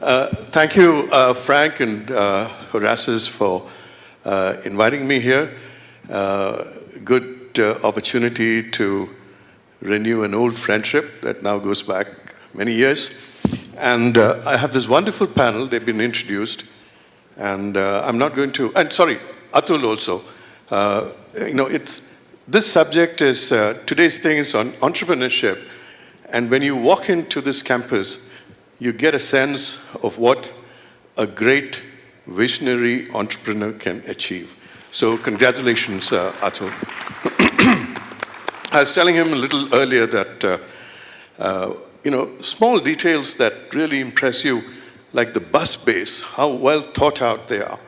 Thank you, Frank and Horasis, for inviting me here. Good opportunity to renew an old friendship that now goes back many years. And I have this wonderful panel. They've been introduced. And I'm not going to, and sorry, Atul also. This subject is, today's thing is on entrepreneurship. And when you walk into this campus, you get a sense of what a great visionary entrepreneur can achieve. So congratulations, Atul. I was telling him a little earlier that, small details that really impress you, like the bus bays, how well thought out they are.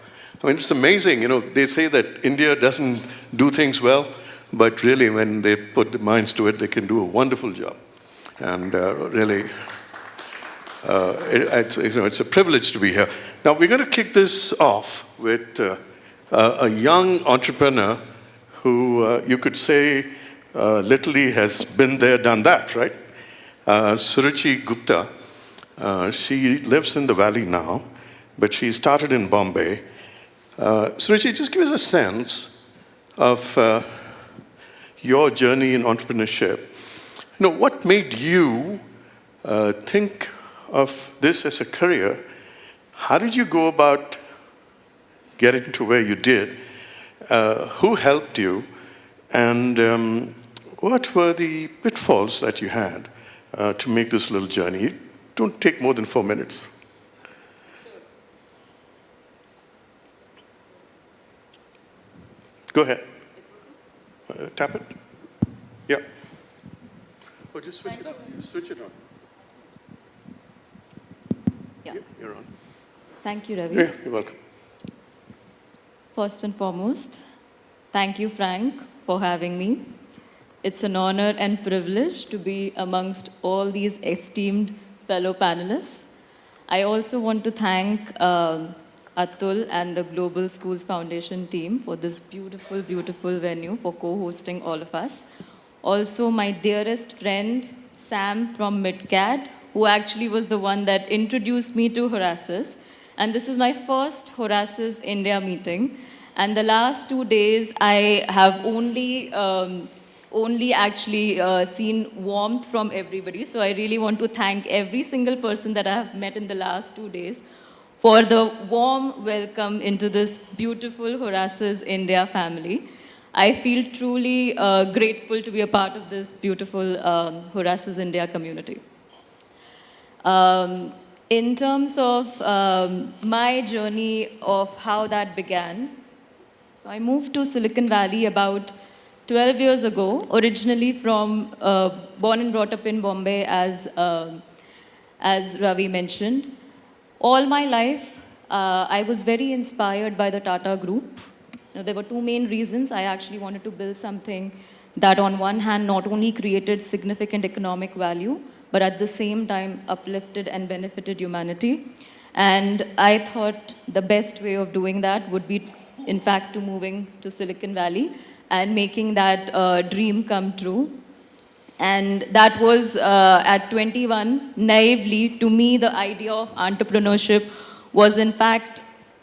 I mean, it's amazing. They say that India doesn't do things well, but really when they put their minds to it, they can do a wonderful job. And really, it's a privilege to be here. Now, we're going to kick this off with a young entrepreneur who you could say literally has been there, done that, right? Suruchii Gupta. She lives in the valley now, but she started in Bombay. Suruchii, just give us a sense of your journey in entrepreneurship. What made you think of this as a career? How did you go about getting to where you did? Who helped you? And what were the pitfalls that you had to make this little journey? It don't take more than 4 minutes. Go ahead. Tap it. Yeah. Oh, just switch it on. Switch it on. Yeah. You're on. Thank you, Ravi. Yeah, you're welcome. First and foremost, thank you, Frank, for having me. It's an honor and privilege to be amongst all these esteemed fellow panelists. I also want to thank Atul and the Global Schools Foundation team for this beautiful, beautiful venue for co-hosting all of us. Also, my dearest friend, Sam from MidCat, who actually was the one that introduced me to Horasis. And this is my first Horasis India meeting. And the last 2 days, I have only actually seen warmth from everybody. So I really want to thank every single person that I have met in the last 2 days for the warm welcome into this beautiful Horasis India family. I feel truly grateful to be a part of this beautiful Horasis India community. In terms of my journey of how that began, so I moved to Silicon Valley about 12 years ago, originally from, born and brought up in Bombay as Ravi mentioned. All my life, I was very inspired by the Tata Group. Now, there were two main reasons. I actually wanted to build something that on one hand not only created significant economic value, but at the same time uplifted and benefited humanity. And I thought the best way of doing that would be, in fact, to moving to Silicon Valley and making that dream come true. And that was at 21, naively, to me, the idea of entrepreneurship was in fact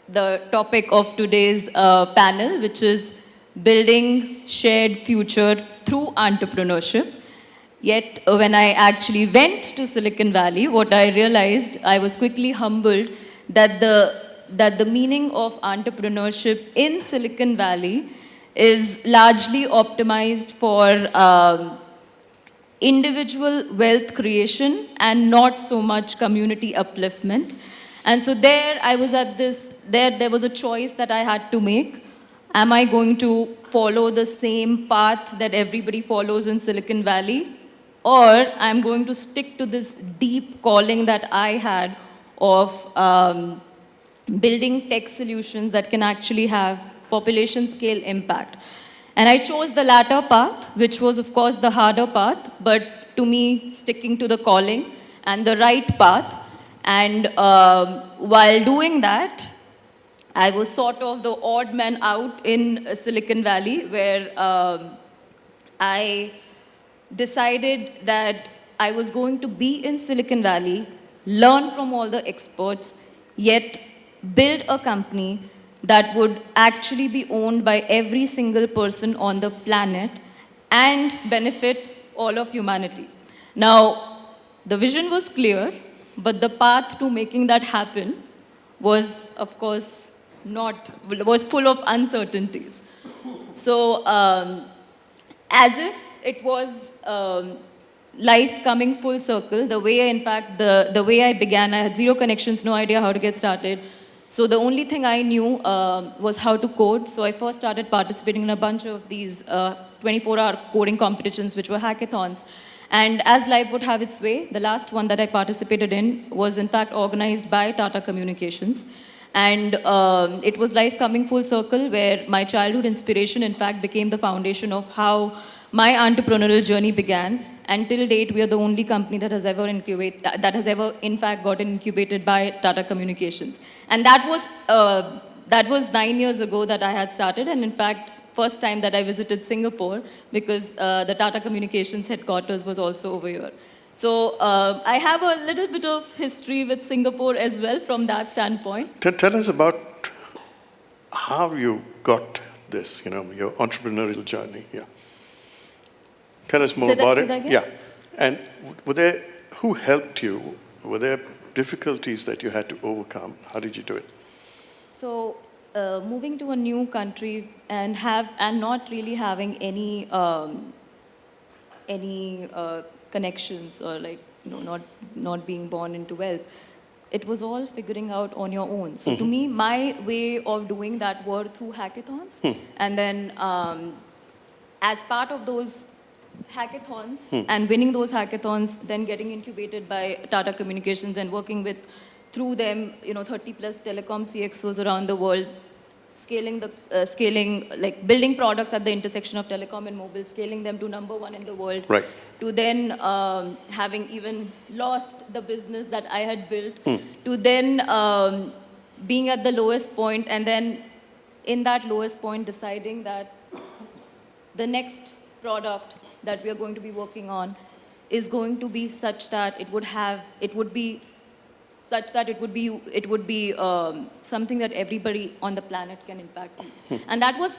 the topic of today's panel, which is building shared future through entrepreneurship. Yet, when I actually went to Silicon Valley, what I realized, I was quickly humbled that the meaning of entrepreneurship in Silicon Valley is largely optimized for individual wealth creation and not so much community upliftment. And so there I was at this, there was a choice that I had to make. Am I going to follow the same path that everybody follows in Silicon Valley? Or I'm going to stick to this deep calling that I had of building tech solutions that can actually have population scale impact. And I chose the latter path, which was of course the harder path, but to me, sticking to the calling and the right path. And while doing that, I was sort of the odd man out in Silicon Valley, where I decided that I was going to be in Silicon Valley learn from all the experts, yet build a company that would actually be owned by every single person on the planet and benefit all of humanity. Now, the vision was clear, but the path to making that happen was, of course, was full of uncertainties. So, as if it was life coming full circle, the way, in fact, the way I began, I had zero connections, no idea how to get started. So the only thing I knew was how to code. So I first started participating in a bunch of these 24-hour coding competitions, which were hackathons. And as life would have its way, the last one that I participated in was in fact organized by Tata Communications. And it was life coming full circle, where my childhood inspiration in fact became the foundation of how my entrepreneurial journey began. And till date, we are the only company that has ever in fact gotten incubated by Tata Communications. And that was 9 years ago that I had started, and in fact, first time that I visited Singapore, because the Tata Communications headquarters was also over here. So I have a little bit of history with Singapore as well from that standpoint. Tell us about how you got this, your entrepreneurial journey. Yeah. Tell us more about it. Yeah. And who helped you? Were there difficulties that you had to overcome? How did you do it? So, moving to a new country and not really having any connections, or not being born into wealth, it was all figuring out on your own. So to me, my way of doing that were through hackathons, and then as part of those hackathons and winning those hackathons, then getting incubated by Tata Communications and working with, through them, 30 plus telecom CXOs around the world, building products at the intersection of telecom and mobile, scaling them to #1 in the world, right, to then having even lost the business that I had built, to then being at the lowest point, and then in that lowest point deciding that the next product that we are going to be working on is going to be such that it would be something that everybody on the planet can in fact use. And that was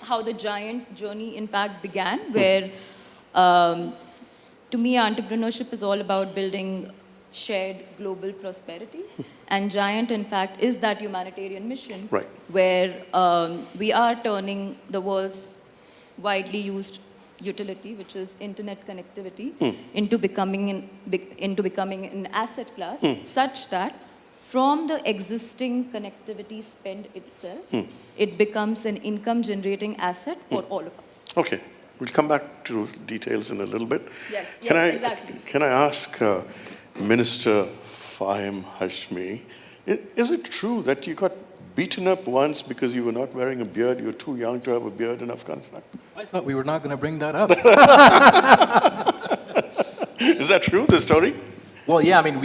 how the Giant journey in fact began, where to me entrepreneurship is all about building shared global prosperity. And Giant in fact is that humanitarian mission, right, where we are turning the world's widely used utility, which is internet connectivity, into becoming an asset class, such that from the existing connectivity spend itself, it becomes an income generating asset for all of us. Okay, we'll come back to details in a little bit. Yes, exactly. Can I ask Minister Fahim Hashimy, is it true that you got beaten up once because you were not wearing a beard? You were too young to have a beard in Afghanistan. I thought we were not going to bring that up. Is that true, the story? Well, yeah, I mean,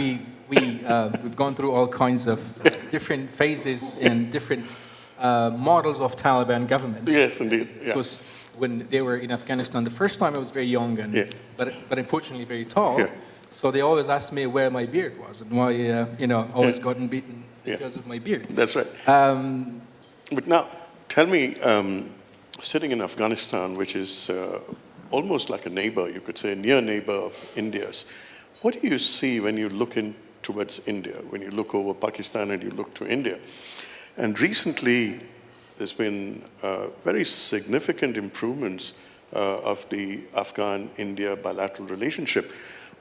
we've gone through all kinds of different phases and different models of Taliban government. Yes, indeed. Yeah. Because when they were in Afghanistan, the first time I was very young, but unfortunately very tall. Yeah. So they always asked me where my beard was and why, always gotten beaten because of my beard. That's right. But now, tell me, sitting in Afghanistan, which is almost like a neighbor, you could say, a near neighbor of India's, what do you see when you look towards India, when you look over Pakistan and you look to India? And recently, there's been very significant improvements of the Afghan-India bilateral relationship.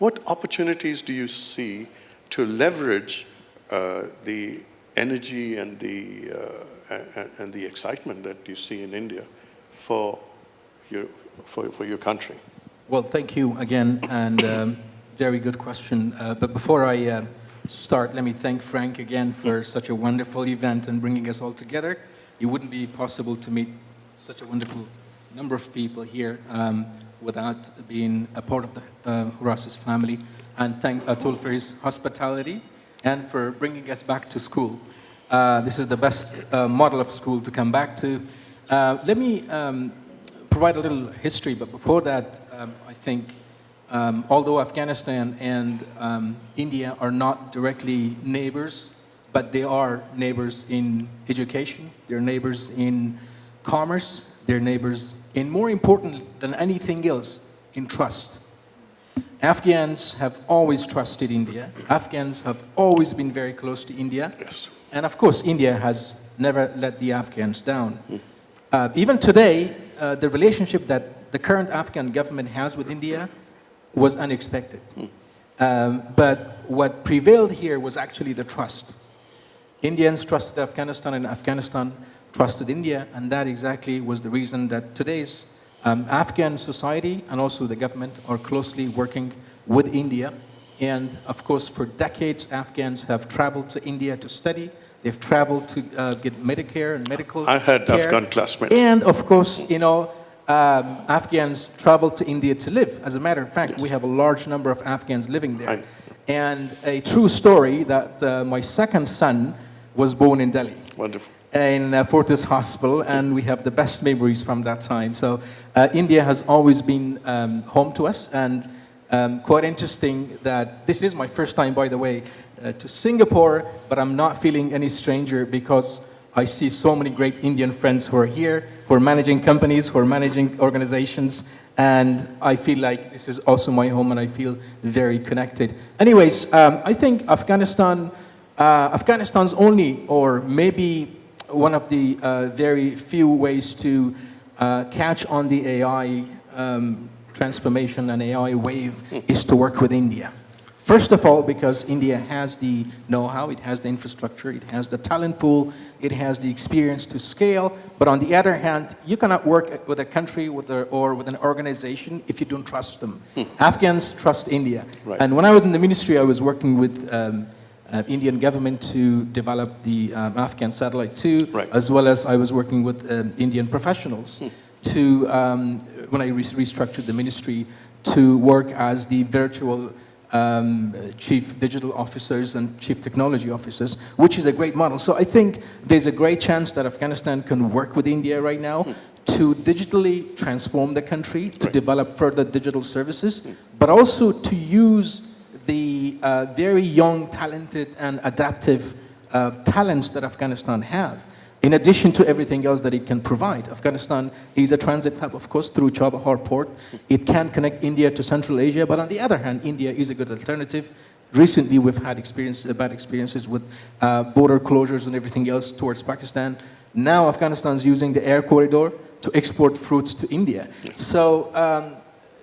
What opportunities do you see to leverage the energy and the excitement that you see in India for your country? Well, thank you again, and very good question. But before I start, let me thank Frank again for such a wonderful event and bringing us all together. It wouldn't be possible to meet such a wonderful number of people here without being a part of the Horasis family. And thank Atul for his hospitality and for bringing us back to school. This is the best model of school to come back to. Let me provide a little history, but before that, I think although Afghanistan and India are not directly neighbors, but they are neighbors in education, they're neighbors in commerce, they're neighbors in, more important than anything else, in trust. Afghans have always trusted India. Afghans have always been very close to India. Yes. And of course, India has never let the Afghans down. Even today, the relationship that the current Afghan government has with India was unexpected. But what prevailed here was actually the trust. Indians trusted Afghanistan and Afghanistan trusted India, and that exactly was the reason that today's Afghan society and also the government are closely working with India. And of course, for decades, Afghans have traveled to India to study. They've traveled to get Medicare and medical I had care. Afghan classmates. And of course, Afghans travel to India to live. As a matter of fact, we have a large number of Afghans living there. And a true story that my second son was born in Delhi. Wonderful. In Fortis Hospital, and we have the best memories from that time. So India has always been home to us, and quite interesting that this is my first time, by the way, to Singapore, but I'm not feeling any stranger because I see so many great Indian friends who are here, who are managing companies, who are managing organizations, and I feel like this is also my home and I feel very connected. Anyways, I think Afghanistan's only, or maybe one of the very few ways to catch on the AI transformation and AI wave is to work with India. First of all, because India has the know-how, it has the infrastructure, it has the talent pool, it has the experience to scale. But on the other hand, you cannot work with a country or with an organization if you don't trust them. Afghans trust India. Right. And when I was in the ministry, I was working with Indian government to develop the Afghan satellite 2, Right. as well as I was working with Indian professionals to, when I restructured the ministry, to work as the virtual chief digital officers and chief technology officers, which is a great model. So I think there's a great chance that Afghanistan can work with India right now to digitally transform the country, to develop further digital services, but also to use the very young, talented, and adaptive talents that Afghanistan have, in addition to everything else that it can provide. Afghanistan is a transit hub, of course, through Chabahar port. It can connect India to Central Asia, but on the other hand, India is a good alternative. Recently, we've had bad experiences with border closures and everything else towards Pakistan. Now, Afghanistan's using the air corridor to export fruits to India. So,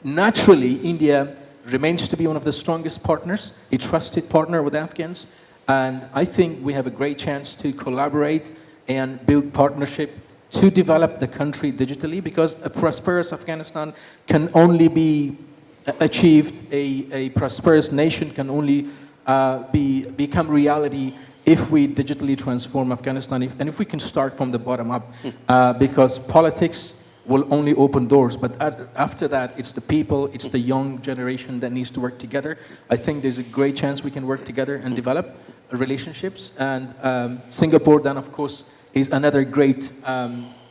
naturally, India remains to be one of the strongest partners, a trusted partner with Afghans. And I think we have a great chance to collaborate and build partnership to develop the country digitally, because a prosperous Afghanistan can only be achieved, a prosperous nation can only become reality if we digitally transform Afghanistan, and if we can start from the bottom up, because politics will only open doors, but after that, it's the people, it's the young generation that needs to work together. I think there's a great chance we can work together and develop relationships, and Singapore then, of course, is another great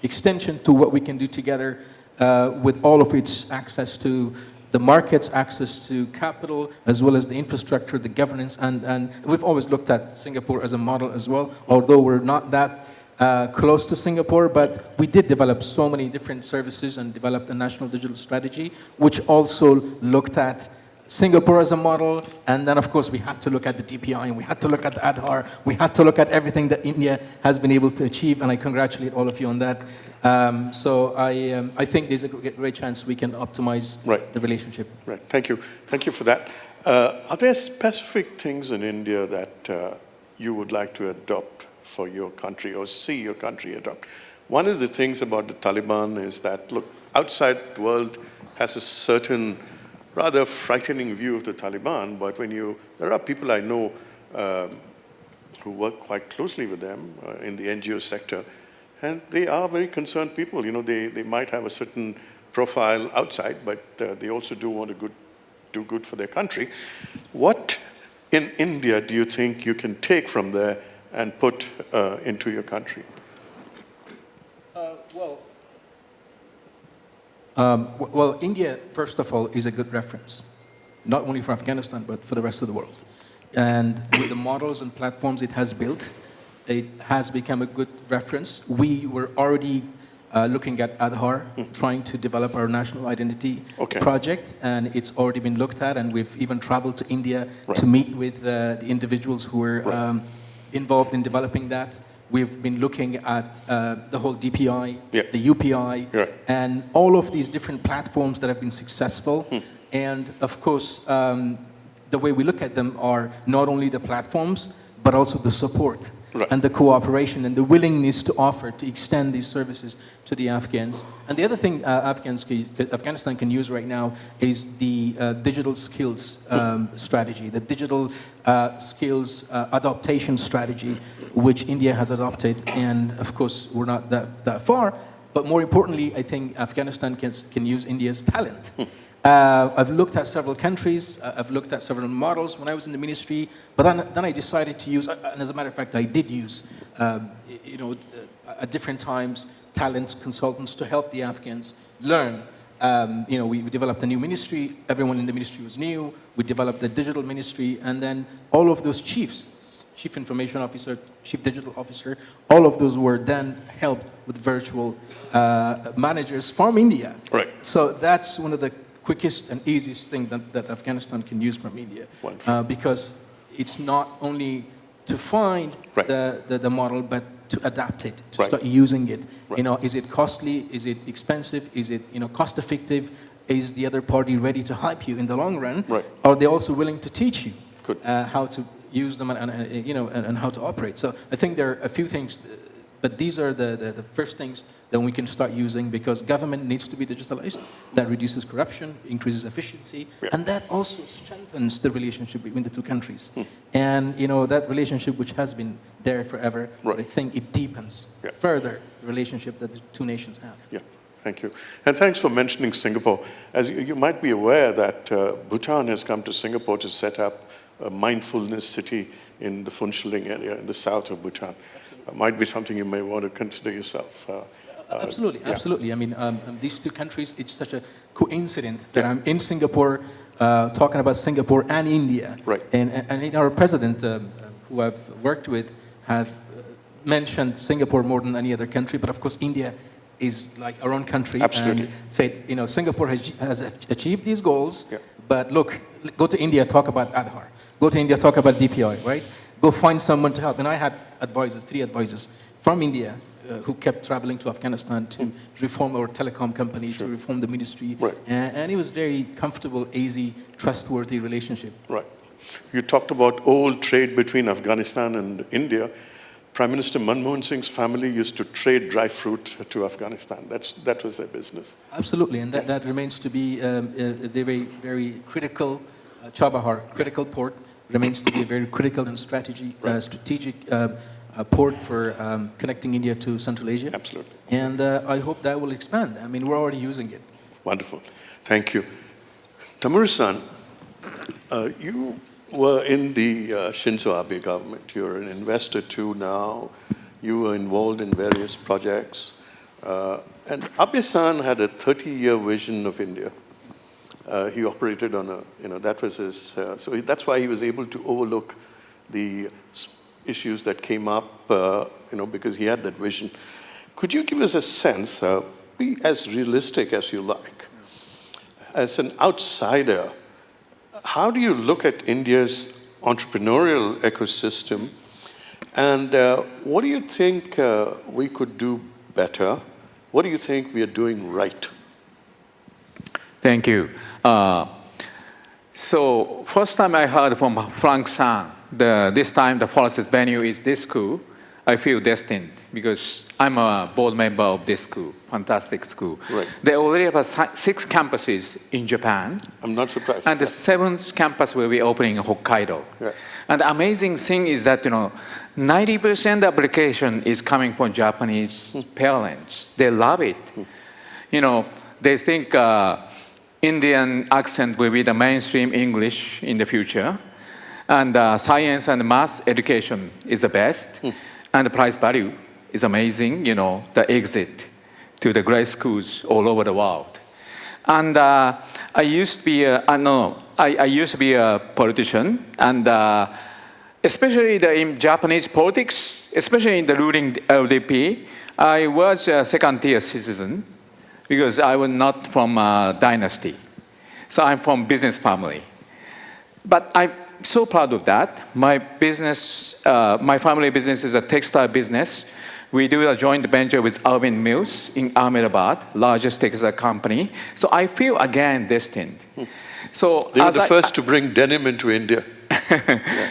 extension to what we can do together with all of its access to the markets, access to capital, as well as the infrastructure, the governance, and we've always looked at Singapore as a model as well, although we're not that close to Singapore, but we did develop so many different services and developed a national digital strategy, which also looked at Singapore as a model, and then of course we had to look at the DPI, and we had to look at the Aadhaar, we had to look at everything that India has been able to achieve, and I congratulate all of you on that. So I think there's a great chance we can optimize the relationship. Right, thank you. Thank you for that. Are there specific things in India that you would like to adopt for your country or see your country adopt? One of the things about the Taliban is that, look, outside the world has a certain rather frightening view of the Taliban, but there are people I know who work quite closely with them in the NGO sector, and they are very concerned people. You know, they might have a certain profile outside, but they also do want to do good for their country. What in India do you think you can take from there and put into your country? Well, India, first of all, is a good reference. not only for Afghanistan, but for the rest of the world. And with the models and platforms it has built, it has become a good reference. We were already looking at Aadhaar, trying to develop our national identity project, and it's already been looked at, and we've even traveled to India to meet with the individuals who were involved in developing that. We've been looking at the whole DPI, the UPI, and all of these different platforms that have been successful. And of course, the way we look at them are not only the platforms, but also the support and the cooperation and the willingness to offer, to extend these services to the Afghans. And the other thing Afghanistan can use right now is the digital skills strategy, the digital skills adaptation strategy, which India has adopted. And of course, we're not that far. But more importantly, I think Afghanistan can use India's talent. I've looked at several countries, I've looked at several models when I was in the ministry, but then I decided to use, and as a matter of fact, I did use, at different times, talents, consultants to help the Afghans learn. We developed a new ministry, everyone in the ministry was new, we developed the digital ministry, and then all of those chiefs, chief information officer, chief digital officer, all of those were then helped with virtual managers from India. Right. So that's one of the quickest and easiest thing that Afghanistan can use from India, because it's not only to find the model, but to adapt it, to start using it. Is it costly? Is it expensive? Is it cost effective? Is the other party ready to hype you in the long run? Are they also willing to teach you how to use them and how to operate? So I think there are a few things, but these are the first things that we can start using, because government needs to be digitalized. That reduces corruption, increases efficiency, and that also strengthens the relationship between the two countries. And that relationship, which has been there forever, I think it deepens further the relationship that the two nations have. Yeah, thank you. And thanks for mentioning Singapore. As you might be aware that Bhutan has come to Singapore to set up a mindfulness city in the Phuentsholing area in the south of Bhutan. Might be something you may want to consider yourself. Absolutely. I mean, these two countries, it's such a coincidence that I'm in Singapore talking about Singapore and India. And our president, who I've worked with, have mentioned Singapore more than any other country, but of course India is like our own country. Absolutely. And said, Singapore has achieved these goals, but look, go to India, talk about Aadhaar. Go to India, talk about DPI, right? Go find someone to help. And I had advisors, 3 advisors from India, who kept traveling to Afghanistan to reform our telecom company, to reform the ministry. And it was very comfortable, easy, trustworthy relationship. You talked about old trade between Afghanistan and India. Prime Minister Manmohan Singh's family used to trade dry fruit to Afghanistan. That was their business. Absolutely, and that remains to be a very, very critical, Chabahar, critical port, remains to be a very critical and strategic port for connecting India to Central Asia. Absolutely. And I hope that will expand. I mean, we're already using it. Wonderful. Thank you. Tamura-san, you were in the Shinzo Abe government. You're an investor too now. You were involved in various projects. And Abe-san had a 30-year vision of India. He operated on that was his, so that's why he was able to overlook the issues that came up, because he had that vision. Could you give us a sense, be as realistic as you like, as an outsider, how do you look at India's entrepreneurial ecosystem, and what do you think we could do better? What do you think we are doing right? Thank you. So first time I heard from Frank San, this time the Horasis venue is this school, I feel destined because I'm a board member of this school, fantastic school. They already have 6 campuses in Japan. I'm not surprised. And the 7th campus will be opening in Hokkaido. And the amazing thing is that, 90% application is coming from Japanese parents. They love it. They think Indian accent will be the mainstream English in the future. And science and math education is the best. And the price value is amazing, the exit to the great schools all over the world. And I used to be I used to be a politician, and especially in Japanese politics, especially in the ruling LDP, I was a second-tier citizen because I was not from a dynasty. So I'm from business family. But I'm so proud of that. My business, my family business is a textile business. We do a joint venture with Alvin Mills in Ahmedabad, largest textile company. So I feel again destined. So They were the first to bring denim into India.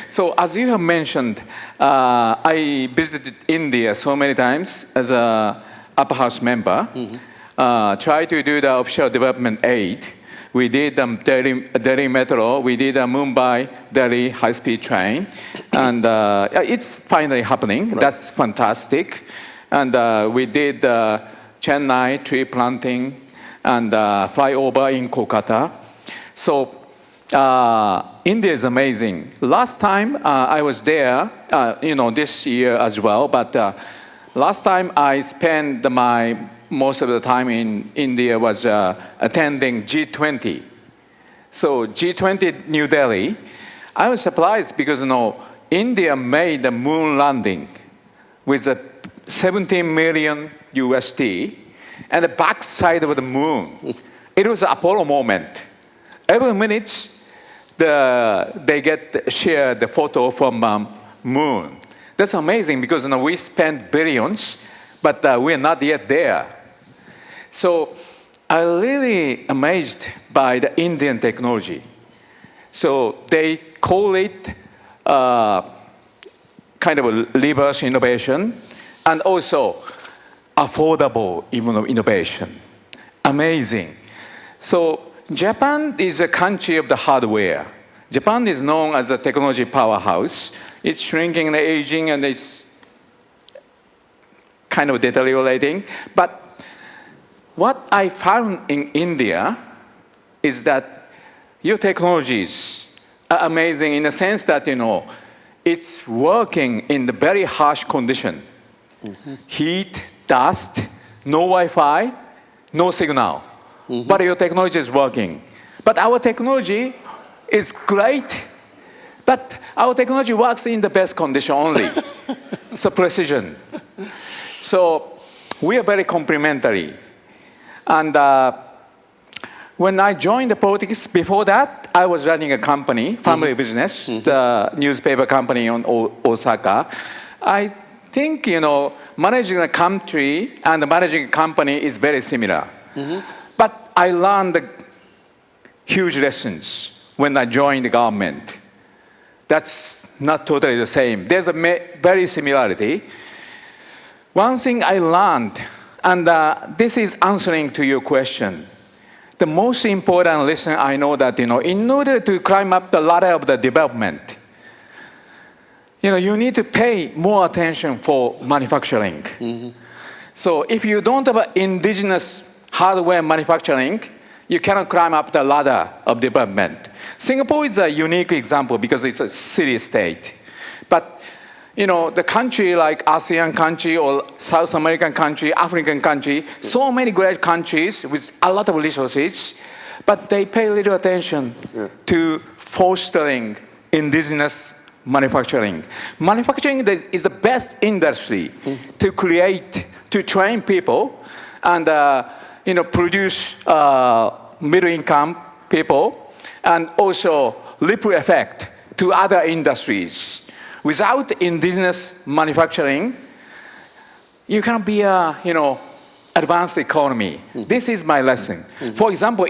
So as you have mentioned, I visited India so many times as a upper house member. Try to do the offshore development aid. We did Delhi Metro, we did a Mumbai-Delhi high-speed train, and it's finally happening. Right. That's fantastic. And we did Chennai tree planting and flyover in Kolkata. So India is amazing. Last time I was there, this year as well, but last time I spent most of the time in India was attending G20. So G20 New Delhi, I was surprised because India made the moon landing with a 17 million USD and the backside of the moon. It was an Apollo moment. Every minute they share the photo from moon. That's amazing because we spent billions, but we're not yet there. So I'm really amazed by the Indian technology. So they call it kind of a reverse innovation and also affordable innovation. Amazing. So Japan is a country of the hardware. Japan is known as a technology powerhouse. It's shrinking and aging and it's kind of deteriorating. But what I found in India is that your technologies are amazing in the sense that, it's working in the very harsh condition. Heat, dust, no Wi-Fi, no signal. But your technology is working. But our technology is great, but our technology works in the best condition only. So precision. So we are very complementary. And when I joined the politics, before that, I was running a company, family business, the newspaper company in Osaka. I think, managing a country and managing a company is very similar. But I learned huge lessons when I joined the government. That's not totally the same. There's a very similarity. One thing I learned, and this is answering to your question. The most important lesson I know that, in order to climb up the ladder of the development, you need to pay more attention for manufacturing. So if you don't have indigenous hardware manufacturing, you cannot climb up the ladder of development. Singapore is a unique example because it's a city-state. But the country like ASEAN country or South American country, African country, so many great countries with a lot of resources, but they pay little attention to fostering indigenous manufacturing. Manufacturing is the best industry to create, to train people and produce middle-income people and also ripple effect to other industries. Without indigenous manufacturing, you cannot be a, advanced economy. This is my lesson. For example,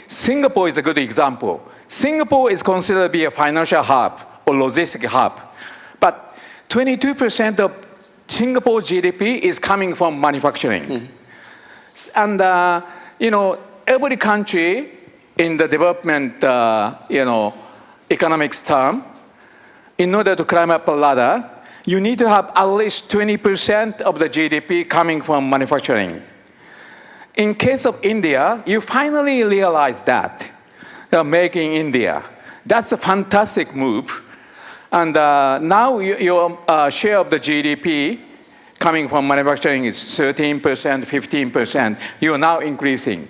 Singapore is a good example. Singapore is considered to be a financial hub or logistic hub. But 22% of Singapore GDP is coming from manufacturing. And, every country in the development, economics term, in order to climb up a ladder, you need to have at least 20% of the GDP coming from manufacturing. In case of India, you finally realize that, making India. That's a fantastic move. And now your share of the GDP coming from manufacturing is 13%, 15%. You are now increasing.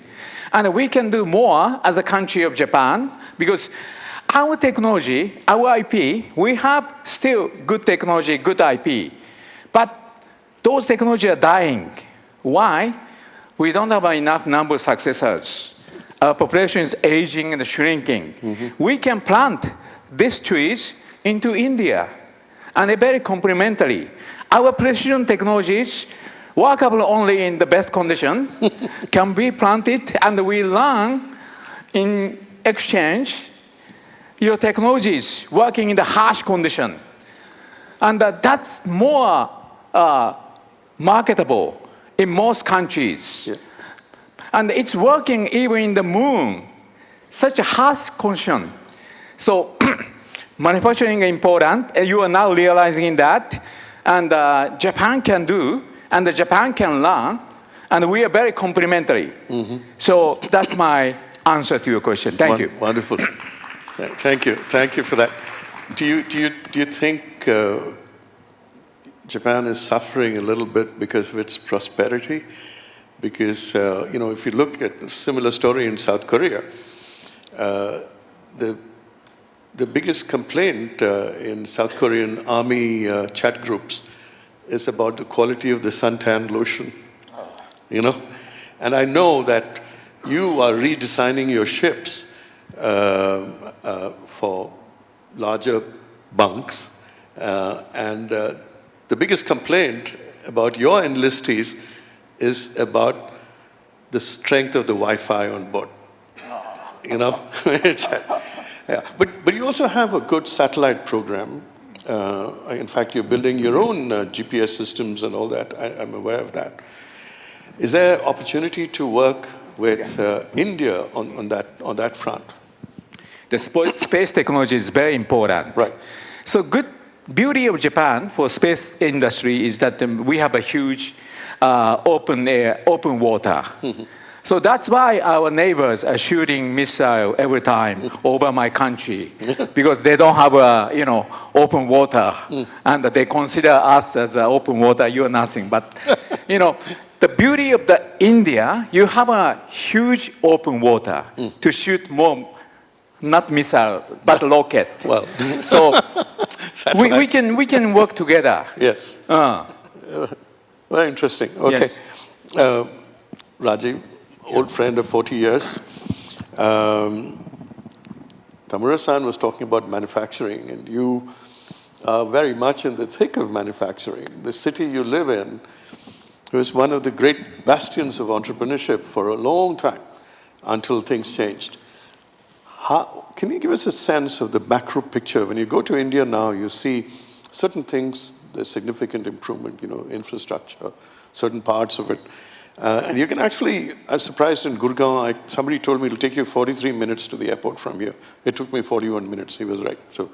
And we can do more as a country of Japan because our technology, our IP, we have still good technology, good IP. But those technologies are dying. Why? We don't have enough number of successors. Our population is aging and shrinking. We can plant these trees into India, and they're very complementary. Our precision technologies, workable only in the best condition, can be planted, and we learn in exchange your technologies working in the harsh condition. And that's more marketable in most countries. Yeah. And it's working even in the moon, such a harsh condition. So manufacturing is important, and you are now realizing that, and Japan can do, and Japan can learn, and we are very complementary. So that's my answer to your question. Thank you. Wonderful. Thank you for that. Do you think Japan is suffering a little bit because of its prosperity? Because if you look at a similar story in South Korea, the biggest complaint in South Korean army chat groups is about the quality of the suntan lotion. And I know that you are redesigning your ships for larger bunks, and the biggest complaint about your enlistees is about the strength of the Wi-Fi on board. Yeah. But you also have a good satellite program. In fact, you're building your own GPS systems and all that. I'm aware of that. Is there opportunity to work with India on that front? The space technology is very important. Right. So good beauty of Japan for space industry is that we have a huge open water. So that's why our neighbors are shooting missile every time over my country, because they don't have open water, and they consider us as open water. You're nothing, but the beauty of the India, you have a huge open water to shoot more, not missile, but rocket. Well, so we can work together. Yes. Very interesting. Okay. Yes. Rajiv, old friend of 40 years. Tamura-san was talking about manufacturing, and you are very much in the thick of manufacturing. The city you live in was one of the great bastions of entrepreneurship for a long time, until things changed. Can you give us a sense of the macro picture? When you go to India now, you see certain things, there's significant improvement, infrastructure, certain parts of it. And you can actually, I was surprised in Gurgaon, somebody told me it'll take you 43 minutes to the airport from here. It took me 41 minutes, he was right. So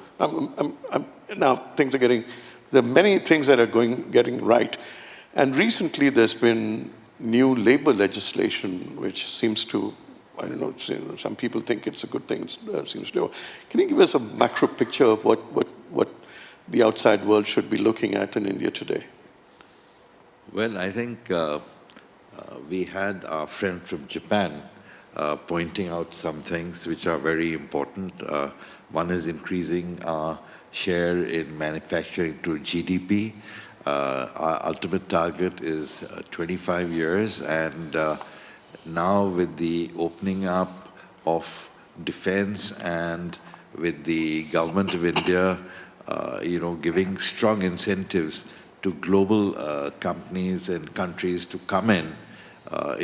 now things are there are many things that are getting right. And recently there's been new labor legislation, which seems to, I don't know, some people think it's a good thing, seems to. Can you give us a macro picture of what the outside world should be looking at in India today? Well, I think we had our friend from Japan pointing out some things which are very important. One is increasing our share in manufacturing to GDP. Our ultimate target is 25 years, and now with the opening up of defense and with the government of India, giving strong incentives to global companies and countries to come in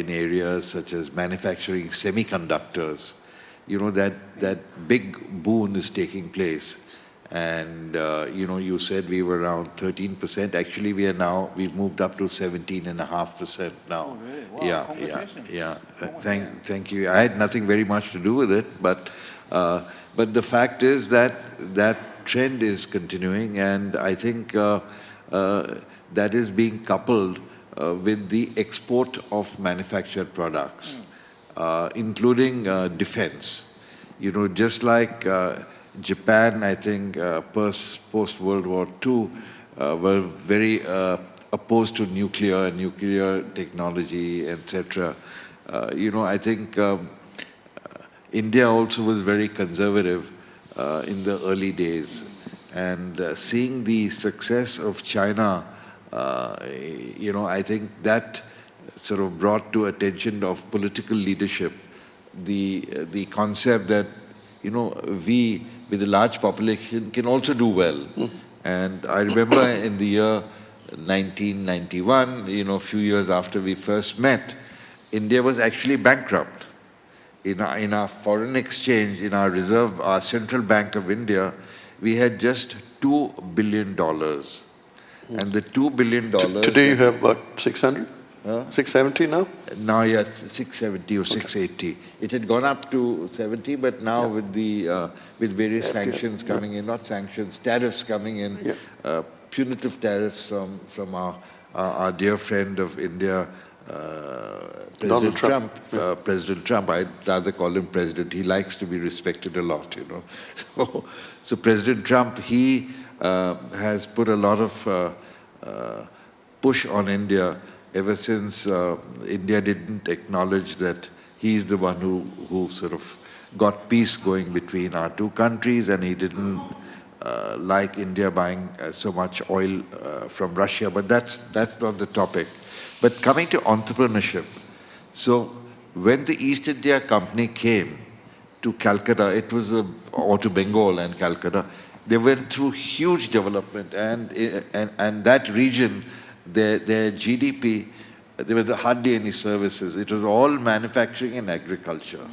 areas such as manufacturing semiconductors, that big boon is taking place. And, you said we were around 13%. Actually, we've moved up to 17.5% now. Oh, really? Wow, Yeah. Thank you. I had nothing very much to do with it, but the fact is that trend is continuing, and I think that is being coupled with the export of manufactured products, including defense. Just like Japan, I think, post-World War II, were very opposed to nuclear technology, etc. I think India also was very conservative in the early days. And seeing the success of China, I think that sort of brought to attention of political leadership the concept that, we with a large population can also do well. And I remember in the year 1991, a few years after we first met, India was actually bankrupt. In our foreign exchange, in our reserve, our Central Bank of India, we had just $2 billion. And the $2 billion... Today you have what, 600? 670 now? Now you're at 670 or 680. It had gone up to 70, but now with various sanctions coming in, not sanctions, tariffs coming in, punitive tariffs from our dear friend of India, President Trump. President Trump, I'd rather call him president. He likes to be respected a lot, So President Trump, he has put a lot of push on India ever since India didn't acknowledge that he's the one who sort of got peace going between our two countries, and he didn't like India buying so much oil from Russia. But that's not the topic. But coming to entrepreneurship, so when the East India Company came to Calcutta, or to Bengal and Calcutta, they went through huge development, and that region, their GDP, there were hardly any services. It was all manufacturing and agriculture,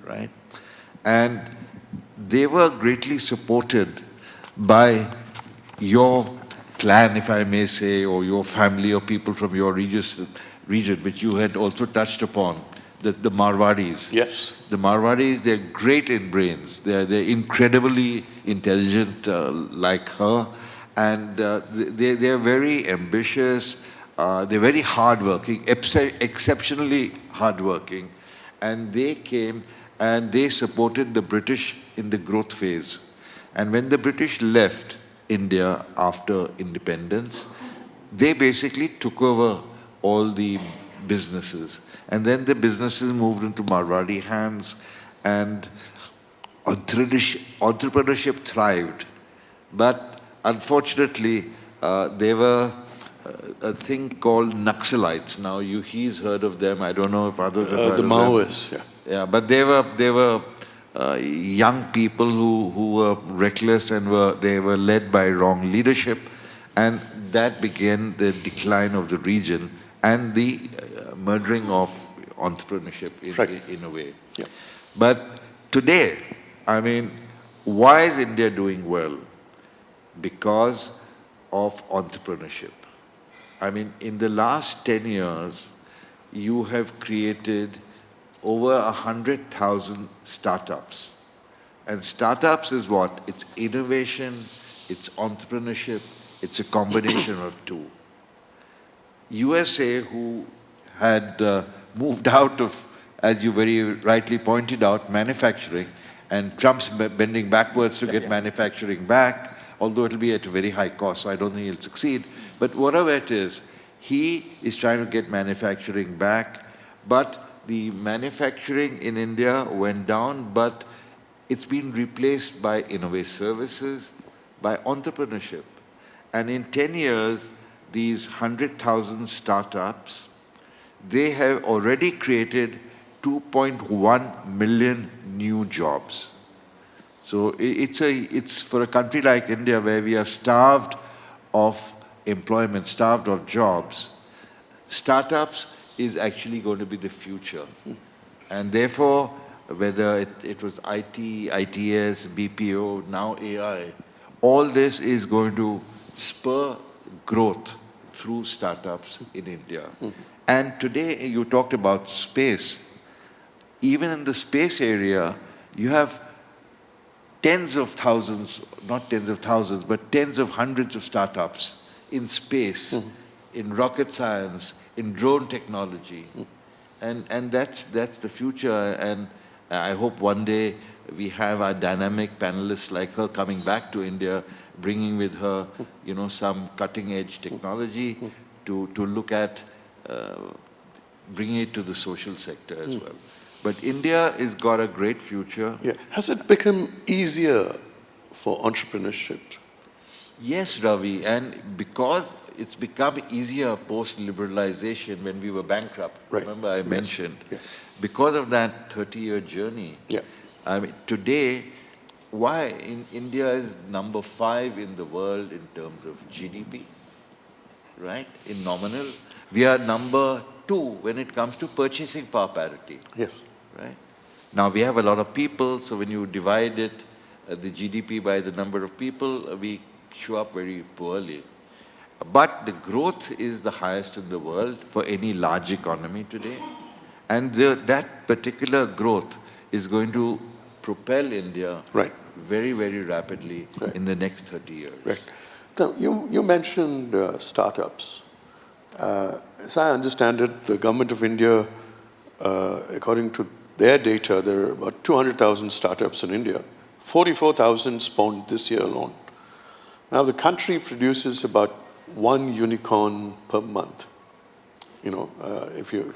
right? And they were greatly supported by your clan, if I may say, or your family or people from your region, which you had also touched upon, the Marwadis. Yes. The Marwadis, they're great in brains. They're incredibly intelligent, like her. And they're very ambitious. They're very hardworking, exceptionally hardworking. And they came and they supported the British in the growth phase. And when the British left India after independence, they basically took over all the businesses. And then the businesses moved into Marwadi hands, and entrepreneurship thrived. But unfortunately, there were a thing called Naxalites. Now, he's heard of them. I don't know if others have heard of them. The Maoists, yeah. Yeah, but they were young people who were reckless, and they were led by wrong leadership, and that began the decline of the region and the murdering of entrepreneurship in a way. Yeah. But today, I mean, why is India doing well? Because of entrepreneurship. I mean, in the last 10 years, you have created over 100,000 startups. And startups is what? It's innovation, it's entrepreneurship, it's a combination of two. USA, who had moved out of, as you very rightly pointed out, manufacturing, and Trump's bending backwards to get manufacturing back, although it'll be at a very high cost, so I don't think he'll succeed. But whatever it is, he is trying to get manufacturing back, but the manufacturing in India went down, but it's been replaced by innovative services, by entrepreneurship. And in 10 years, these 100,000 startups, they have already created 2.1 million new jobs. So it's for a country like India, where we are starved of employment, starved of jobs, startups is actually going to be the future. And therefore, whether it was IT, ITS, BPO, now AI, all this is going to spur growth through startups in India. And today, you talked about space. Even in the space area, you have tens of thousands, not tens of thousands, but tens of hundreds of startups in space, in rocket science, in drone technology. And that's the future. And I hope one day we have our dynamic panelists like her coming back to India, bringing with her, some cutting-edge technology to look at bringing it to the social sector as well. But India has got a great future. Yeah. Has it become easier for entrepreneurship? Yes, Ravi, and because it's become easier post-liberalization when we were bankrupt, Right. remember I Yes. mentioned, Yeah. because of that 30-year journey, Yeah. I mean, today, why India is number 5 in the world in terms of GDP, right, in nominal. We are number 2 when it comes to purchasing power parity, Yes. right? Now, we have a lot of people, so when you divide it, the GDP by the number of people, we show up very poorly. But the growth is the highest in the world for any large economy today. And that particular growth is going to propel India Right. very, very rapidly Right. in the next 30 years. Right. Now, you mentioned startups. As I understand it, the government of India, according to their data, there are about 200,000 startups in India, 44,000 spawned this year alone. Now, the country produces about 1 unicorn per month. You know, if you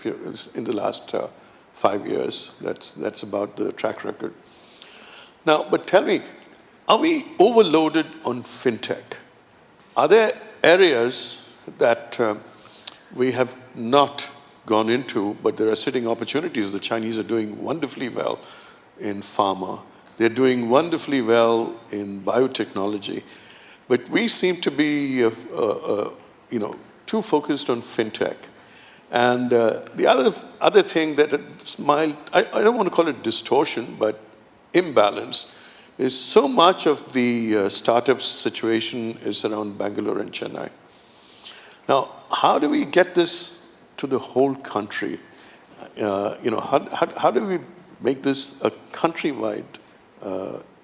in the last 5 years, that's about the track record. Now, but tell me, are we overloaded on fintech? Are there areas that we have not gone into, but there are sitting opportunities? The Chinese are doing wonderfully well in pharma. They're doing wonderfully well in biotechnology. But we seem to be, too focused on fintech. And the other thing that I don't want to call it distortion, but imbalance, is so much of the startup situation is around Bangalore and Chennai. Now, how do we get this to the whole country? How do we make this a countrywide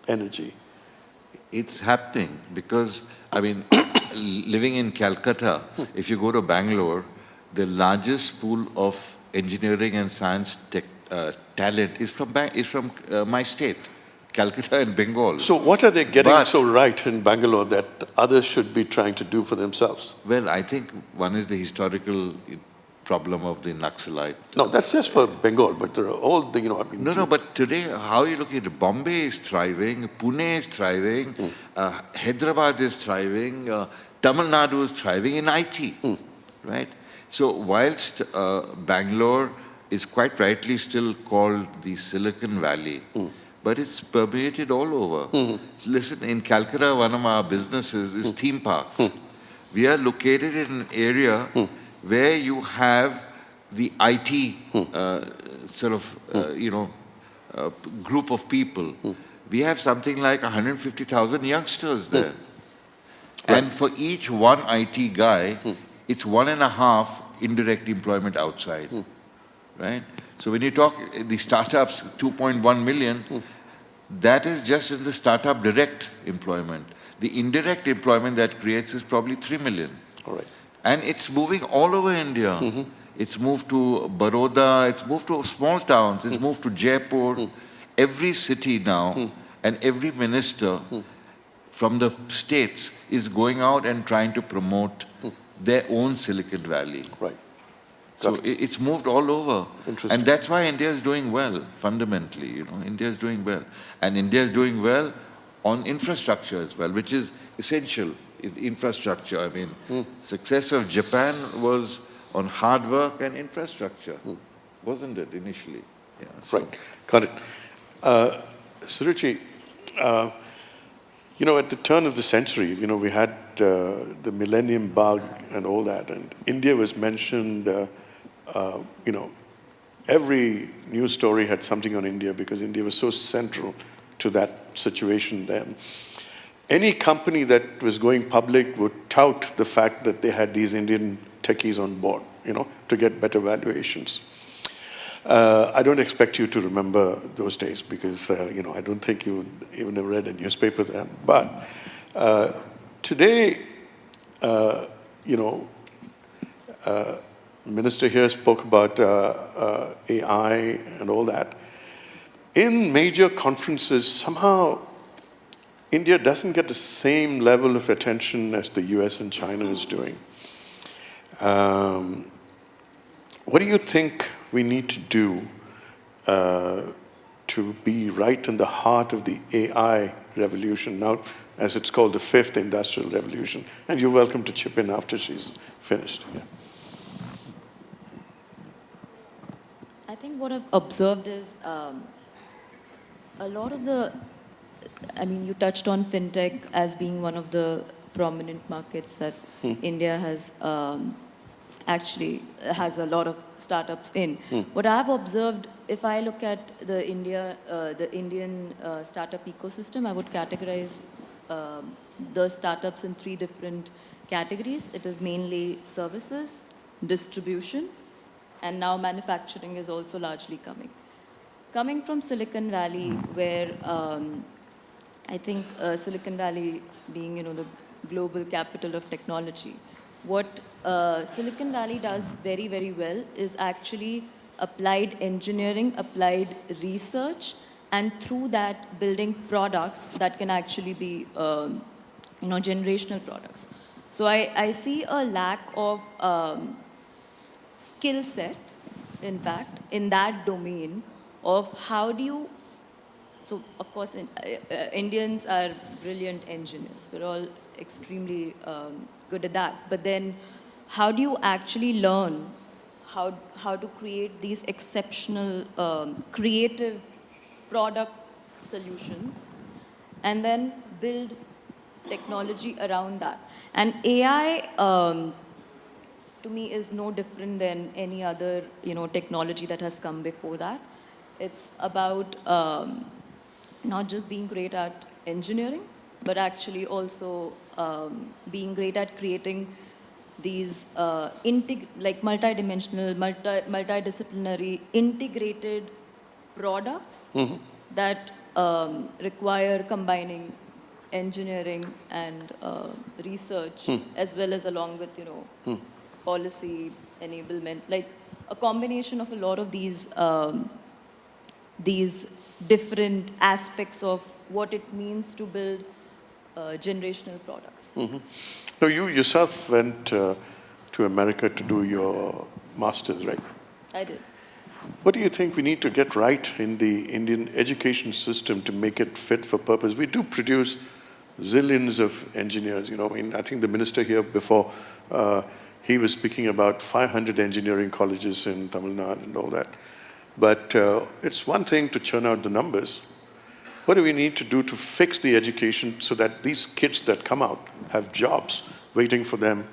energy? It's happening because, I mean, living in Calcutta, if you go to Bangalore, the largest pool of engineering and science talent is from my state, Calcutta and Bengal. So what are they getting so right in Bangalore that others should be trying to do for themselves? Well, I think one is the historical problem of the Naxalite. No, that's just for Bengal, but there are all the, No, but today, how you look at it, Bombay is thriving, Pune is thriving, Hyderabad is thriving, Tamil Nadu is thriving in IT, right? So whilst Bangalore is quite rightly still called the Silicon Valley, but it's permeated all over. Listen, in Calcutta, one of our businesses is theme parks. We are located in an area where you have the IT group of people. We have something like 150,000 youngsters there. And for each one IT guy, it's 1.5 indirect employment outside, right? So when you talk the startups, 2.1 million, that is just in the startup direct employment. The indirect employment that creates is probably 3 million. All right. And it's moving all over India. It's moved to Baroda, it's moved to small towns, it's moved to Jaipur. Every city now and every minister from the states is going out and trying to promote their own Silicon Valley. Right. So it's moved all over. Interesting. And that's why India is doing well, fundamentally. India is doing well. And India is doing well on infrastructure as well, which is essential. Infrastructure. I mean, success of Japan was on hard work and infrastructure, wasn't it, initially? Yeah, so. Right. Got it. Suruchii, at the turn of the century, we had the millennium bug and all that, and India was mentioned, every news story had something on India because India was so central to that situation then. Any company that was going public would tout the fact that they had these Indian techies on board, to get better valuations. I don't expect you to remember those days because, I don't think you even have read a newspaper then. But today, Minister here spoke about AI and all that. In major conferences, somehow India doesn't get the same level of attention as the US and China is doing. what do you think we need to do to be right in the heart of the AI revolution now, as it's called the fifth industrial revolution? And you're welcome to chip in after she's finished. Yeah. I think what I've observed is a lot of the, I mean, you touched on fintech as being one of the prominent markets that India has actually has a lot of startups in. What I've observed, if I look at the Indian startup ecosystem, I would categorize the startups in three different categories. It is mainly services, distribution, and now manufacturing is also largely coming. Coming from Silicon Valley, where I think Silicon Valley being, the global capital of technology, what Silicon Valley does very, very well is actually applied engineering, applied research, and through that building products that can actually be, generational products. So I see a lack of skill set, in fact, in that domain of how do you, so of course Indians are brilliant engineers, we're all extremely good at that, but then how do you actually learn how to create these exceptional creative product solutions and then build technology around that? And AI to me is no different than any other technology that has come before that. It's about not just being great at engineering, but actually also being great at creating these multidimensional, multidisciplinary, integrated products that require combining engineering and research, as well as along with policy enablement, like a combination of a lot of these different aspects of what it means to build generational products. So you yourself went to America to do your master's, right? I did. What do you think we need to get right in the Indian education system to make it fit for purpose? We do produce zillions of engineers. I think the minister here before, he was speaking about 500 engineering colleges in Tamil Nadu and all that. But it's one thing to churn out the numbers. What do we need to do to fix the education so that these kids that come out have jobs waiting for them,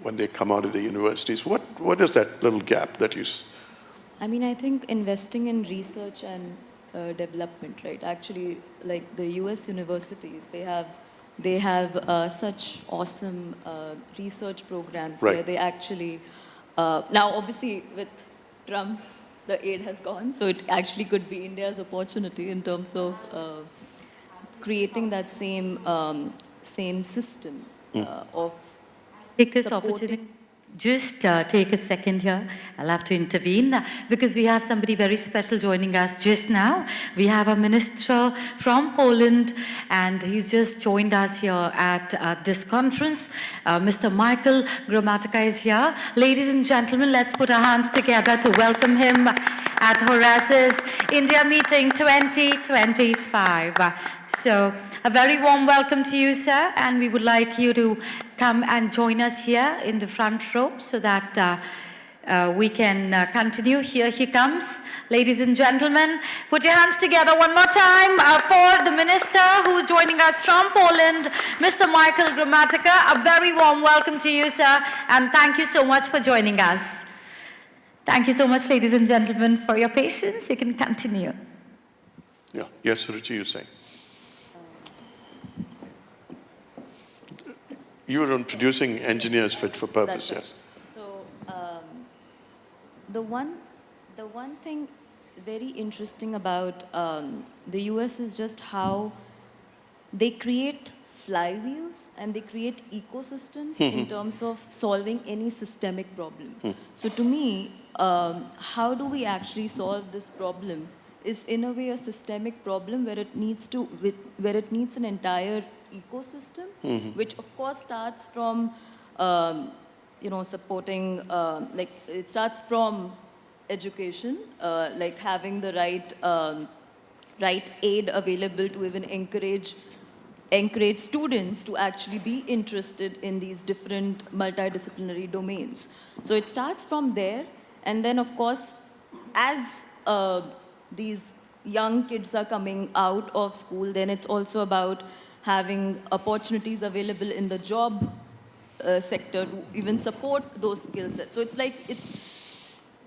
when they come out of the universities? What is that little gap that you... I mean, I think investing in research and development, right? Actually, like the US universities, they have such awesome research programs where they actually, now obviously with Trump, the aid has gone, so it actually could be India's opportunity in terms of creating that same system of take this opportunity. Just take a second here. I'll have to intervene because we have somebody very special joining us just now. We have a minister from Poland, and he's just joined us here at this conference. Mr. Michael Gramatica is here. Ladies and gentlemen, let's put our hands together to welcome him at Horasis India Meeting 2025. So, a very warm welcome to you, sir, and we would like you to come and join us here in the front row so that we can continue. Here he comes. Ladies and gentlemen, put your hands together one more time for the minister who's joining us from Poland, Mr. Michael Gramatica. A very warm welcome to you, sir, and thank you so much for joining us. Thank you so much, ladies and gentlemen, for your patience. You can continue. Yeah. Yes, Suruchii, you say. You were on producing engineers fit for purpose, That's right. yes. So the one thing very interesting about the US is just how they create flywheels and they create ecosystems in terms of solving any systemic problem. So to me, how do we actually solve this problem is in a way a systemic problem where it needs an entire ecosystem, which of course starts from supporting, like it starts from education, like having the right aid available to even encourage students to actually be interested in these different multidisciplinary domains. So it starts from there, and then of course, as these young kids are coming out of school, then it's also about having opportunities available in the job sector to even support those skill sets. So it's like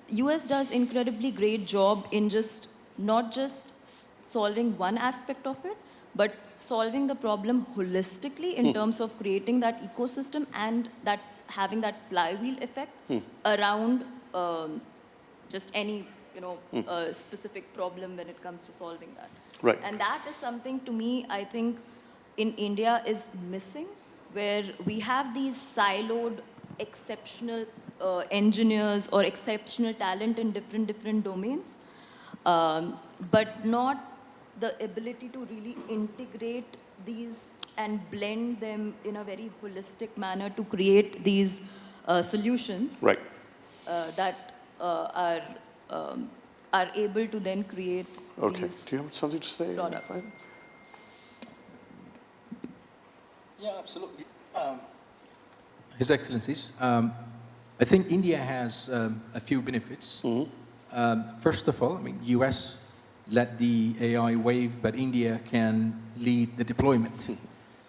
US does incredibly great job in not just solving one aspect of it, but solving the problem holistically in terms of creating that ecosystem and having that flywheel effect around just any specific problem when it comes to solving that. Right. And that is something, to me, I think in India is missing, where we have these siloed, exceptional engineers or exceptional talent in different domains, but not the ability to really integrate these and blend them in a very holistic manner to create these solutions Right. that are able to then create Okay. these Do you have something to say? products. Fahim? Yeah, absolutely. His Excellencies, I think India has a few benefits. First of all, I mean, US led the AI wave, but India can lead the deployment.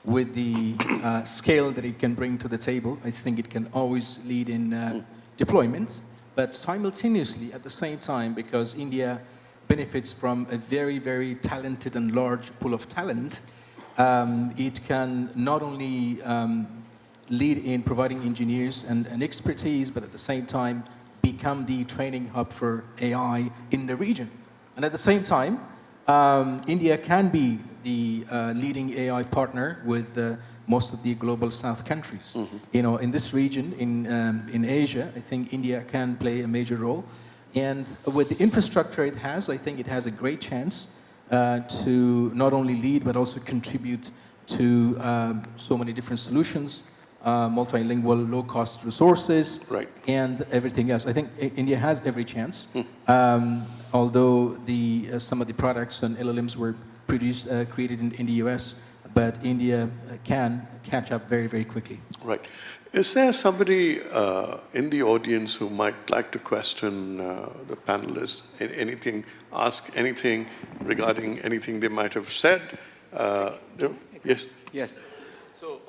With the scale that it can bring to the table, I think it can always lead in deployment. But simultaneously, at the same time, because India benefits from a very, very talented and large pool of talent, it can not only lead in providing engineers and expertise, but at the same time become the training hub for AI in the region. And at the same time, India can be the leading AI partner with most of the global South countries. In this region, in Asia, I think India can play a major role. And with the infrastructure it has, I think it has a great chance to not only lead, but also contribute to so many different solutions, multilingual, low-cost resources, Right. and everything else. I think India has every chance, although some of the products and LLMs were created in the US, but India can catch up very, very quickly. Right. Is there somebody in the audience who might like to question the panelists? Ask anything regarding anything they might have said? Yes? Yes. So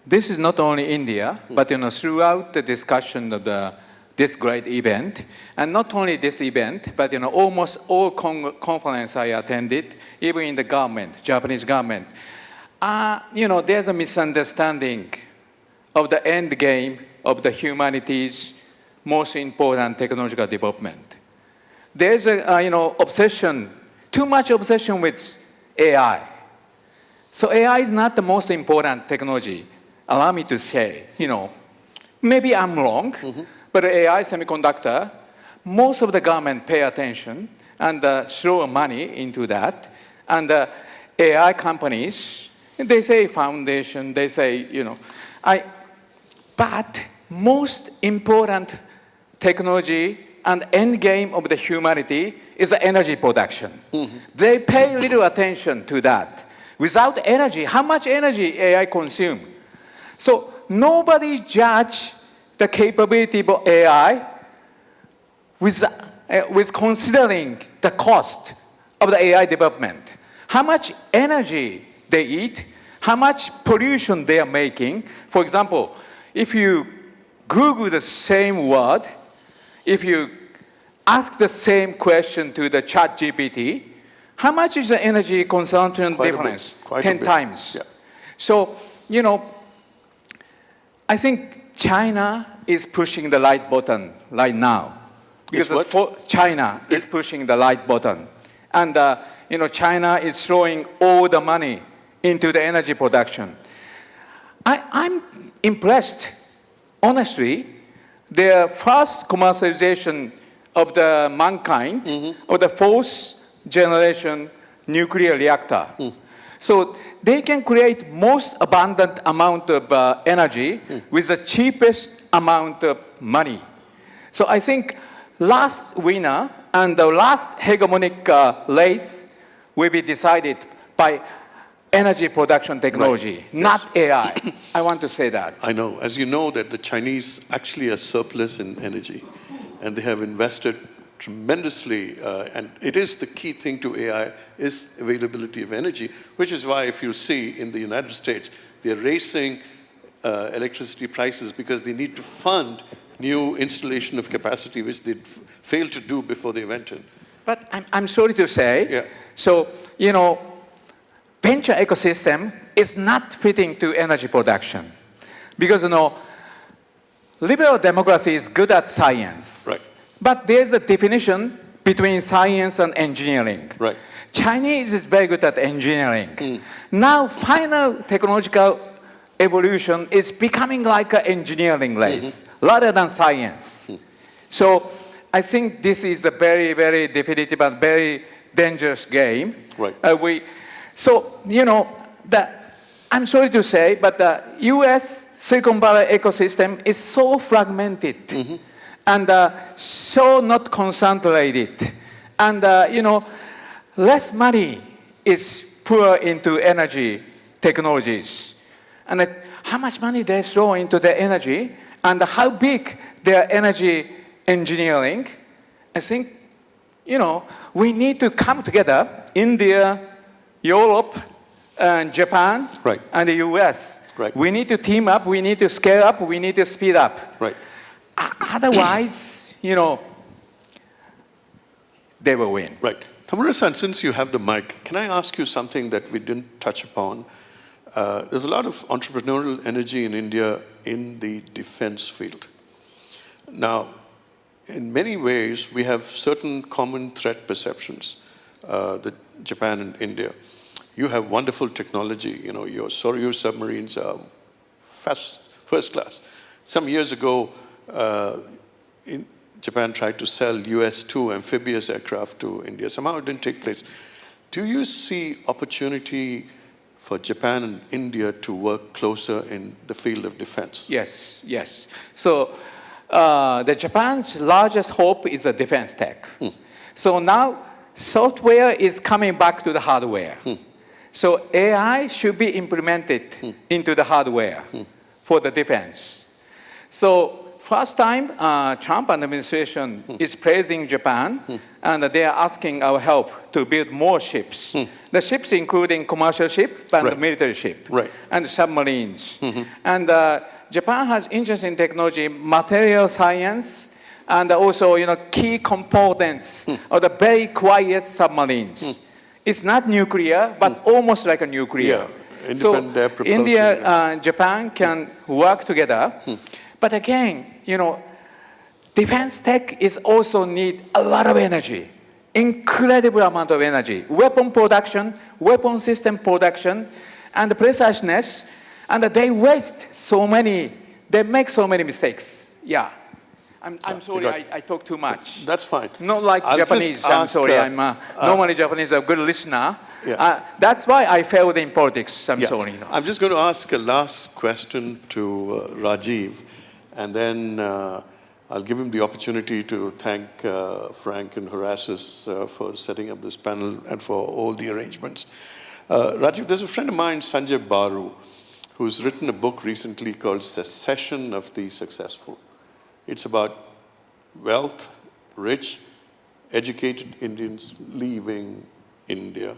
this is not only India, but throughout the discussion of this great event, and not only this event, but almost all conference I attended, even in the government, Japanese government, there's a misunderstanding of the end game of the humanity's most important technological development. There's obsession, too much obsession with AI. So AI is not the most important technology. Allow me to say, maybe I'm wrong, but AI semiconductor, most of the government pay attention and throw money into that. And AI companies, they say foundation, they say, but most important technology and end game of the humanity is energy production. They pay little attention to that. Without energy, how much energy AI consume? So nobody judge the capability of AI with considering the cost of the AI development. How much energy they eat, how much pollution they are making. For example, if you Google the same word, if you ask the same question to the chat GPT, how much is the energy consumption difference? 10 times. Yeah. So, I think China is pushing the right button right now. Because China is pushing the right button. And, China is throwing all the money into the energy production. I'm impressed, honestly, the first commercialization of the mankind, of the fourth generation nuclear reactor. So they can create most abundant amount of energy with the cheapest amount of money. So I think last winner and the last hegemonic race will be decided by energy production technology, Right. not AI. I want to say that. I know. As you know, that the Chinese actually are surplus in energy, and they have invested tremendously, and it is the key thing to AI is availability of energy, which is why if you see in the United States, they're raising electricity prices because they need to fund new installation of capacity, which they failed to do before they went in. But I'm sorry to say, Yeah. so, you know, venture ecosystem is not fitting to energy production. Because, you know, liberal democracy is good at science. Right. But there's a definition between science and engineering. Right. Chinese is very good at engineering. Now, final technological evolution is becoming like an engineering race rather than science. So I think this is a very, very definitive and very dangerous game. Right. So, you know, I'm sorry to say, but the US Silicon Valley ecosystem is so fragmented and so not concentrated. And, you know, less money is poured into energy technologies. And how much money they throw into the energy and how big their energy engineering, I think, you know, we need to come together, India, Europe, and Japan, Right. and the US. Right. We need to team up, we need to scale up, we need to speed up. Right. Otherwise, you know, they will win. Right. Tamura-san, since you have the mic, can I ask you something that we didn't touch upon? There's a lot of entrepreneurial energy in India in the defense field. Now, in many ways, we have certain common threat perceptions, Japan and India. You have wonderful technology. You know, your Suruchii submarines are first class. Some years ago, Japan tried to sell US-2 amphibious aircraft to India. Somehow it didn't take place. Do you see opportunity for Japan and India to work closer in the field of defense? Yes, yes. So the Japan's largest hope is the defense tech. So now software is coming back to the hardware. So AI should be implemented into the hardware for the defense. So first time, Trump administration is praising Japan, and they are asking our help to build more ships. The ships including commercial ship and Right. military ship, Right. and submarines. And Japan has interest in technology, material science, and also, you know, key components of the very quiet submarines. It's not nuclear, but almost like a nuclear. Yeah, So independent air propulsion, India, Japan can work together. But again, you know, defense tech is also need a lot of energy, incredible amount of energy. Weapon production, weapon system production, and preciseness, and they waste so many, they make so many mistakes. Yeah. I'm sorry, I talk too much. That's fine. Not like I'll just Japanese, I'm ask, sorry. I'm normally Japanese, a good listener. Yeah. That's why I failed in politics, I'm Yeah. sorry. I'm just going to ask a last question to Rajiv, and then I'll give him the opportunity to thank Frank and Horasis for setting up this panel and for all the arrangements. Rajiv, there's a friend of mine, Sanjay Baru, who's written a book recently called Secession of the Successful. It's about wealth, rich, educated Indians leaving India.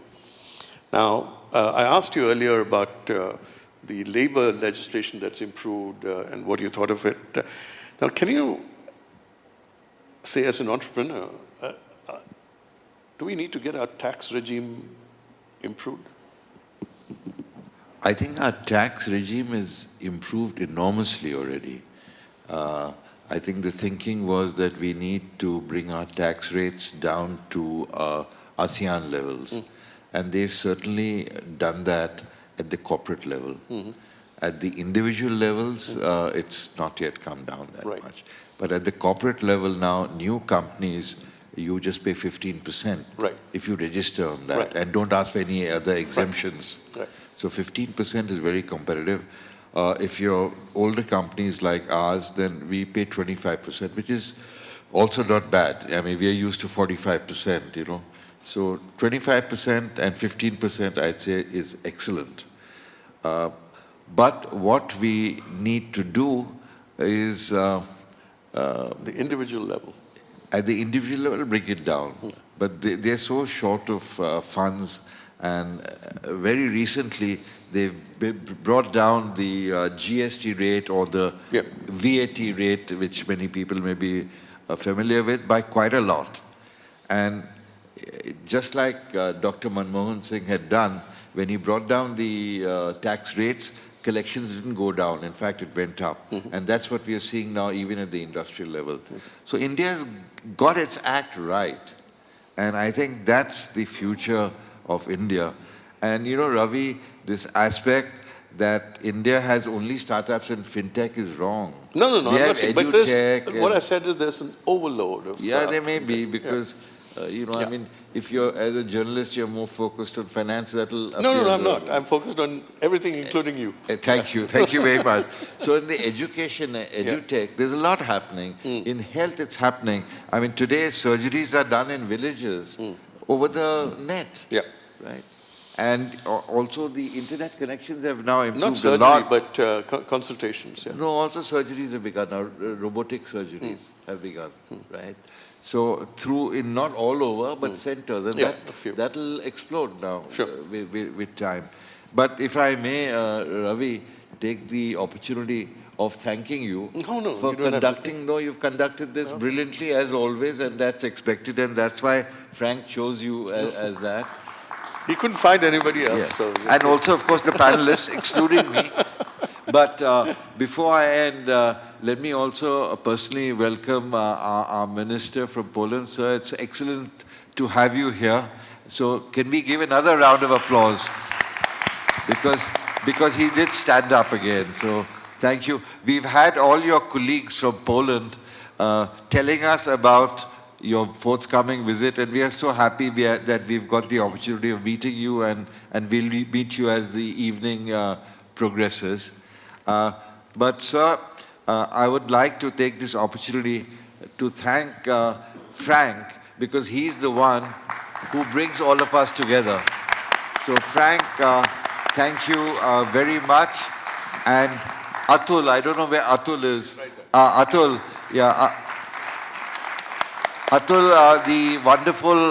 Now, I asked you earlier about the labor legislation that's improved and what you thought of it. Now, can you say, as an entrepreneur, do we need to get our tax regime improved? I think our tax regime is improved enormously already. I think the thinking was that we need to bring our tax rates down to ASEAN levels. And they've certainly done that at the corporate level. At the individual levels, it's not yet come down that Right. much. But at the corporate level now, new companies you just pay 15% Right. if you register on that, Right. and don't ask for any other exemptions. Right. So 15% is very competitive. If you're older companies like ours, then we pay 25%, which is also not bad. I mean, we are used to 45%, you know. So 25% and 15%, I'd say, is excellent. But what we need to do is, The individual level. at the individual level, bring it down. But they're so short of funds, and very recently they've brought down the GST rate or the VAT rate, which many people may be familiar with, by quite a lot. And just like Dr. Manmohan Singh had done, when he brought down the tax rates, collections didn't go down. In fact, it went up. And that's what we are seeing now, even at the industrial level. So India has got its act right. And I think that's the future of India. And you know, Ravi, this aspect that India has only startups and fintech is wrong. No, We I'm have not saying, but what I said is there's an overload of... Yeah, there may be, because, you know, I mean, if you're, as a journalist, you're more focused on finance, that'll... No, I'm not. I'm focused on everything, including you. Thank you very much. So in the education, edutech, there's a lot happening. In health, it's happening. I mean, today, surgeries are done in villages over the net. Yeah. Right? And also the internet connections have now improved Not surgery, a lot. but consultations. Yeah. No, also surgeries have begun now. Robotic surgeries have begun, right? So in not all over, but centers, and that'll explode now with time. But if I may, Ravi, take the opportunity of thanking you for conducting. No, you've conducted this brilliantly as always, and that's expected, and that's why Frank chose you as that. He couldn't find anybody else. Yeah. So, and also, of course, the panelists, excluding me. But before I end, let me also personally welcome our minister from Poland, sir. It's excellent to have you here. So can we give another round of applause? Because he did stand up again. So thank you. We've had all your colleagues from Poland telling us about your forthcoming visit, and we are so happy that we've got the opportunity of meeting you, and we'll meet you as the evening progresses. But sir, I would like to take this opportunity to thank Frank, because he's the one who brings all of us together. So Frank, thank you very much. And Atul, I don't know where Atul is. Atul, Atul, the wonderful,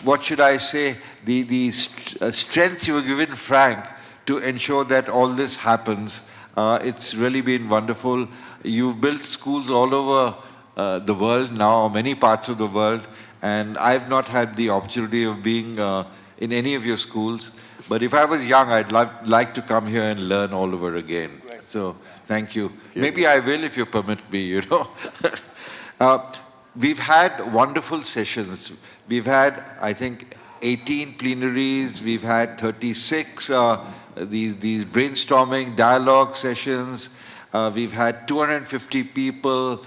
what should I say, the strength you have given Frank to ensure that all this happens. It's really been wonderful. You've built schools all over the world now, many parts of the world, and I've not had the opportunity of being in any of your schools. But if I was young, I'd like to come here and learn all over again. Right. So thank you. Maybe I will if you permit me, you know. We've had wonderful sessions. We've had, I think, 18 plenaries. We've had 36 these brainstorming dialogue sessions. We've had 250 people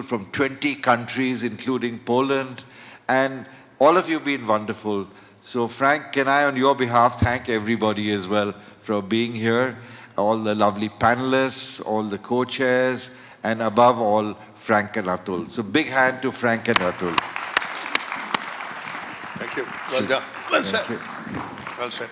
from 20 countries, including Poland. And all of you have been wonderful. So Frank, can I, on your behalf, thank everybody as well for being here, all the lovely panelists, all the co-chairs, and above all, Frank and Atul. So big hand to Frank and Atul. Thank you. Well done. Well said. Well said.